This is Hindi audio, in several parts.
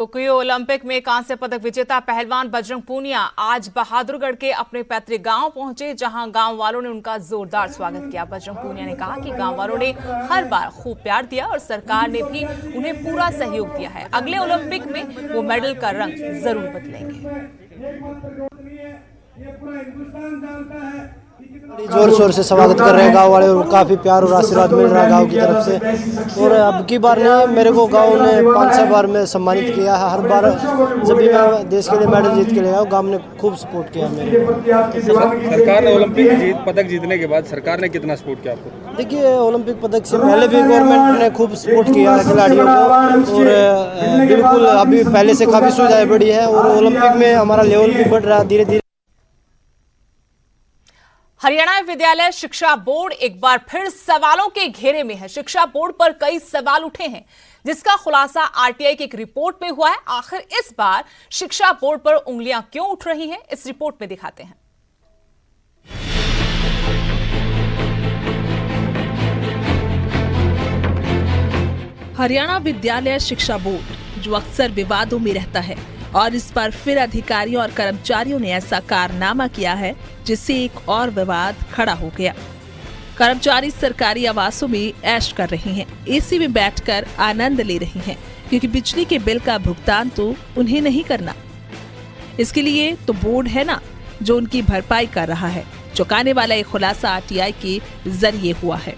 टोक्यो ओलंपिक में कांस्य पदक विजेता पहलवान बजरंग पूनिया आज बहादुरगढ़ के अपने पैतृक गांव पहुंचे, जहां गांव वालों ने उनका जोरदार स्वागत किया। बजरंग पूनिया ने कहा कि गांव वालों ने हर बार खूब प्यार दिया और सरकार ने भी उन्हें पूरा सहयोग दिया है। अगले ओलंपिक में वो मेडल का रंग जरूर बदलेंगे। जोर शोर से स्वागत कर रहे हैं गांव वाले और काफ़ी प्यार और आशीर्वाद मिल रहा है गांव की तरफ से। और अब की बार नहीं, मेरे को गांव ने 5-6 बार में सम्मानित किया है। हर बार जब भी मैं देश के लिए मेडल जीत के ले आया, गांव ने खूब सपोर्ट किया मेरे को। सरकार ने ओलंपिक पदक जीतने के बाद सरकार ने कितना सपोर्ट किया आपको? देखिए, ओलंपिक पदक से पहले भी गवर्नमेंट ने खूब सपोर्ट किया है खिलाड़ियों को, और बिल्कुल अभी पहले से काफ़ी सुविधाएँ बढ़ी है और ओलंपिक में हमारा लेवल भी बढ़ रहा है धीरे धीरे। हरियाणा विद्यालय शिक्षा बोर्ड एक बार फिर सवालों के घेरे में है। शिक्षा बोर्ड पर कई सवाल उठे हैं, जिसका खुलासा आरटीआई की एक रिपोर्ट में हुआ है। आखिर इस बार शिक्षा बोर्ड पर उंगलियां क्यों उठ रही हैं, इस रिपोर्ट में दिखाते हैं। हरियाणा विद्यालय शिक्षा बोर्ड जो अक्सर विवादों में रहता है, और इस बार फिर अधिकारियों और कर्मचारियों ने ऐसा कारनामा किया है जिससे एक और विवाद खड़ा हो गया। कर्मचारी सरकारी आवासों में ऐश कर रहे हैं, एसी में बैठकर आनंद ले रहे हैं, क्योंकि बिजली के बिल का भुगतान तो उन्हें नहीं करना। इसके लिए तो बोर्ड है ना जो उनकी भरपाई कर रहा है। चौंकाने वाला एक खुलासा आरटीआई के जरिए हुआ है।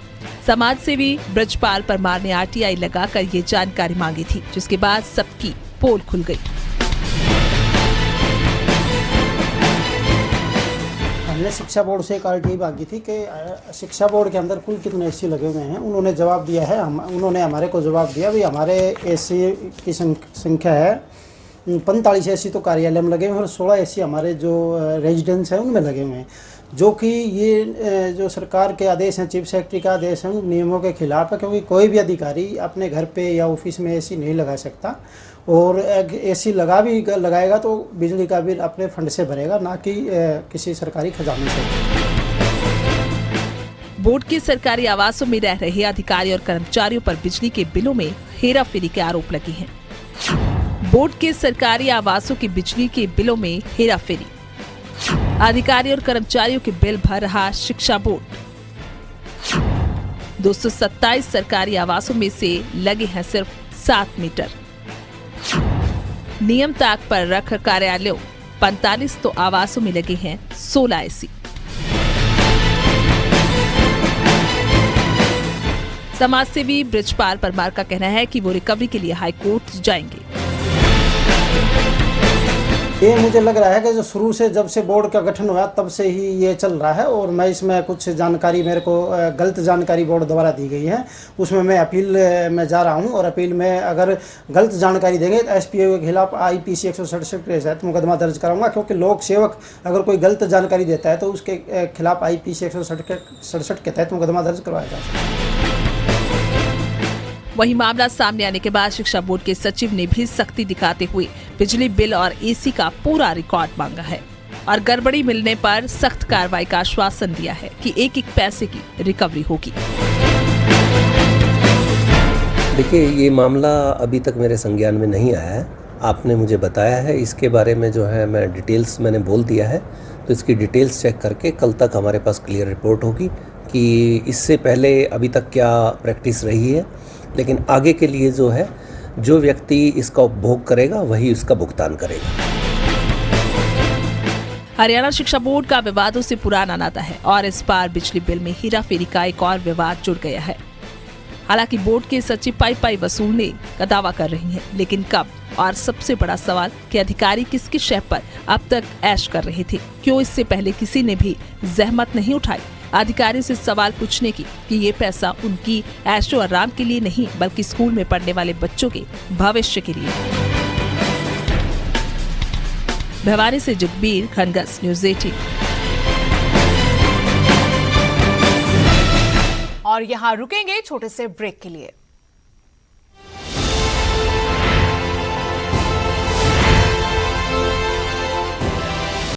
समाज सेवी ब्रजपाल परमार ने आरटीआई लगाकर ये जानकारी मांगी थी, जिसके बाद सबकी पोल खुल गई। हमने शिक्षा बोर्ड से एक आरटीआई मांगी थी कि शिक्षा बोर्ड के अंदर कुल कितने एसी लगे हुए हैं। उन्होंने जवाब दिया है, उन्होंने हमारे को जवाब दिया भी हमारे एसी की संख्या है 45 एसी तो कार्यालय में लगे हुए हैं और 16 एसी हमारे जो रेजिडेंस हैं उनमें लगे हुए हैं, जो कि ये जो सरकार के आदेश हैं, चीफ सेक्रेटरी का आदेश है, उन नियमों के खिलाफ है। क्योंकि कोई भी अधिकारी अपने घर पे या ऑफिस में एसी नहीं लगा सकता, और एसी लगाएगा तो बिजली का बिल अपने फंड से भरेगा, ना कि किसी सरकारी खजाने से। बोर्ड के सरकारी आवासों में रह रहे अधिकारी और कर्मचारियों पर बिजली के बिलों में हेराफेरी के आरोप लगे हैं। बोर्ड के सरकारी आवासों की बिजली के बिलों में हेराफेरी, अधिकारी और कर्मचारियों के बिल भर रहा शिक्षा बोर्ड। 227 सरकारी आवासों में से लगे हैं सिर्फ 7 मीटर। नियम ताक पर रख कार्यालयों 45 तो आवासों में लगे हैं 16 एसी। समाजसेवी ब्रजपाल परमार का कहना है कि वो रिकवरी के लिए हाई कोर्ट जाएंगे। ये मुझे लग रहा है कि जो शुरू से जब से बोर्ड का गठन हुआ तब से ही ये चल रहा है, और मैं इसमें कुछ जानकारी, मेरे को गलत जानकारी बोर्ड द्वारा दी गई है, उसमें मैं अपील में जा रहा हूं, और अपील में अगर गलत जानकारी देंगे तो एसपीओ के खिलाफ आईपीसी 167 के तहत मुकदमा दर्ज कराऊंगा। क्योंकि लोक सेवक अगर कोई गलत जानकारी देता है तो उसके खिलाफ आईपीसी 167 के तहत मुकदमा दर्ज करवाया जा सकता है। वहीं मामला सामने आने के बाद शिक्षा बोर्ड के सचिव ने भी सख्ती दिखाते हुए बिजली बिल और एसी का पूरा रिकॉर्ड मांगा है, और गड़बड़ी मिलने पर सख्त कार्रवाई का आश्वासन दिया है कि एक एक पैसे की रिकवरी होगी। देखिए, ये मामला अभी तक मेरे संज्ञान में नहीं आया है। आपने मुझे बताया है, इसके बारे में जो है मैं डिटेल्स मैंने बोल दिया है, तो इसकी डिटेल्स चेक करके कल तक हमारे पास क्लियर रिपोर्ट होगी कि इससे पहले अभी तक क्या प्रैक्टिस रही है। लेकिन आगे के लिए जो है, जो व्यक्ति इसका उपभोग करेगा वही इसका भुगतान करेगा। हरियाणा शिक्षा बोर्ड का विवादों से पुराना नाता है, और इस बार बिजली बिल में हेराफेरी का एक और विवाद जुड़ गया है। हालांकि बोर्ड के सचिव पाई वसूलने का दावा कर रही हैं, लेकिन कब? और सबसे बड़ा सवाल कि अधिकारी किसकी शह पर अब तक ऐश कर रहे थे? क्यों इससे पहले किसी ने भी जहमत नहीं उठाई अधिकारी से सवाल पूछने की कि ये पैसा उनकी ऐशो आराम के लिए नहीं, बल्कि स्कूल में पढ़ने वाले बच्चों के भविष्य के लिए। भिवानी से जुगबीर खनगस, न्यूज़ 18। और यहाँ रुकेंगे छोटे से ब्रेक के लिए।